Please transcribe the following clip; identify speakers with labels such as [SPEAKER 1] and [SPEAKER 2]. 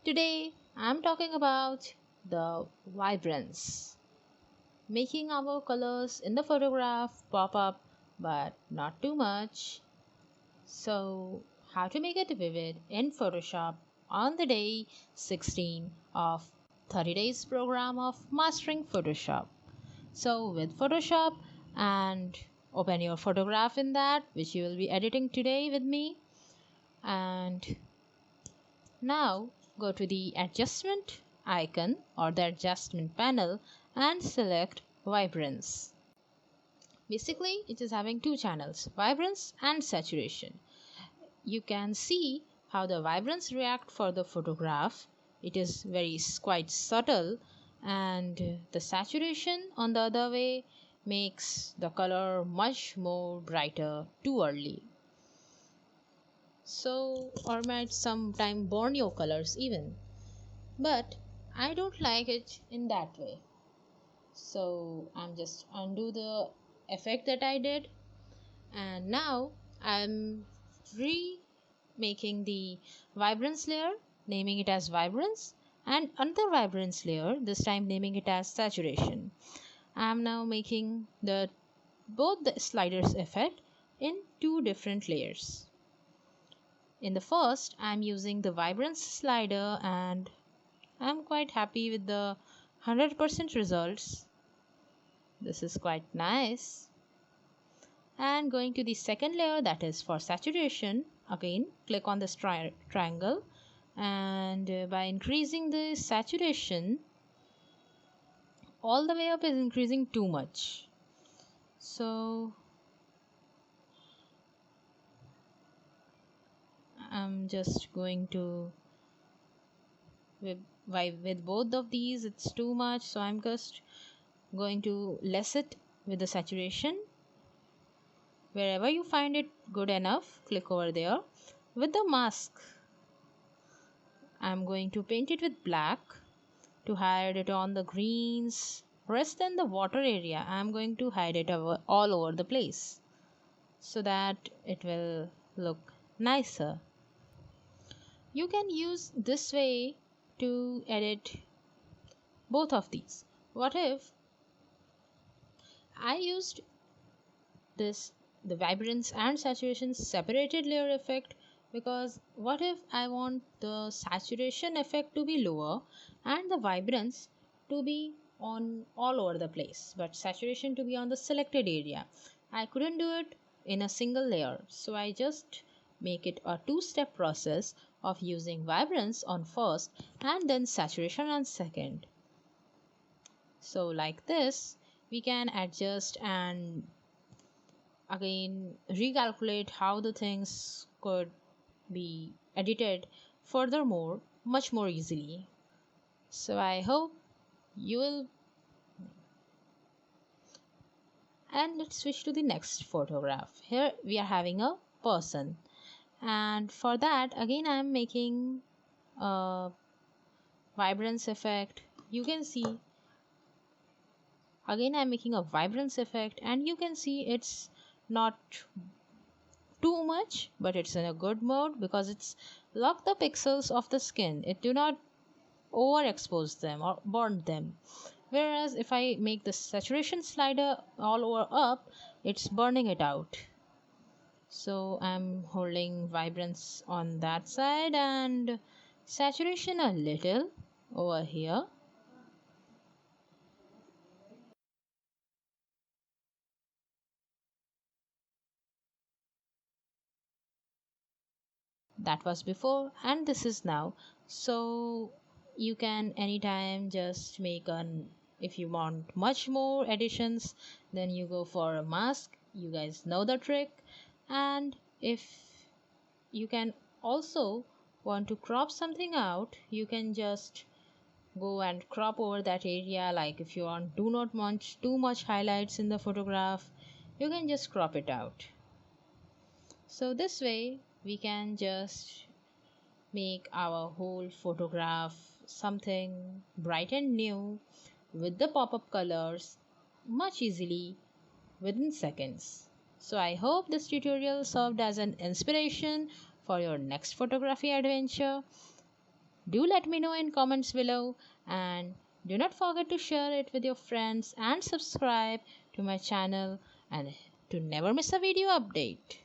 [SPEAKER 1] Today I'm talking about the vibrance, making our colors in the photograph pop up but not too much. So, how to make it vivid in Photoshop on the day 16 of 30 days program of mastering Photoshop. So, with Photoshop and open your photograph in that which you will be editing today with me, and now go to the adjustment icon or the adjustment panel and select Vibrance. Basically, it is having two channels, Vibrance and Saturation. You can see how the Vibrance react for the photograph. It is very quite subtle, and the saturation on the other way makes the color much more brighter too early. So, or might sometime burn your colors even. But I don't like it in that way. So I'm just undo the effect that I did, and now I'm remaking the vibrance layer, naming it as vibrance, and another vibrance layer, this time naming it as saturation. I'm now making the both the sliders effect in two different layers. In the first, I'm using the vibrance slider and I'm quite happy with the 100% results. This is quite nice. And going to the second layer, that is for saturation, again click on this triangle, and by increasing the saturation all the way up is increasing too much. So I'm just going to with both of these it's too much, so I'm just going to less it with the saturation. Wherever you find it good enough, click over there. With the mask, I'm going to paint it with black to hide it on the greens. Rest in the water area, I'm going to hide it all over the place so that it will look nicer. You can use this way to edit both of these. What if I used this the vibrance and saturation separated layer effect, because what if I want the saturation effect to be lower and the vibrance to be on all over the place but saturation to be on the selected area. I couldn't do it in a single layer, so I just make it a two-step process of using vibrance on first and then saturation on second. So like this we can adjust and again recalculate how the things could be edited furthermore much more easily. So I hope you will. And let's switch to the next photograph. Here we are having a person, and for that again I am making a vibrance effect. You can see again I'm making a vibrance effect, and you can see it's not too much, but it's in a good mode because it's lock the pixels of the skin. It do not overexpose them or burn them. Whereas if I make the saturation slider all over up, it's burning it out. So I'm holding vibrance on that side and saturation a little over here. That was before and this is now. So you can anytime just make an, if you want much more additions then you go for a mask, you guys know the trick. And if you can also want to crop something out, you can just go and crop over that area. Like if you want do not want too much highlights in the photograph, you can just crop it out. So this way we can just make our whole photograph something bright and new with the pop-up colors much easily within seconds. So I hope this tutorial served as an inspiration for your next photography adventure. Do let me know in comments below, and do not forget to share it with your friends and subscribe to my channel and to never miss a video update.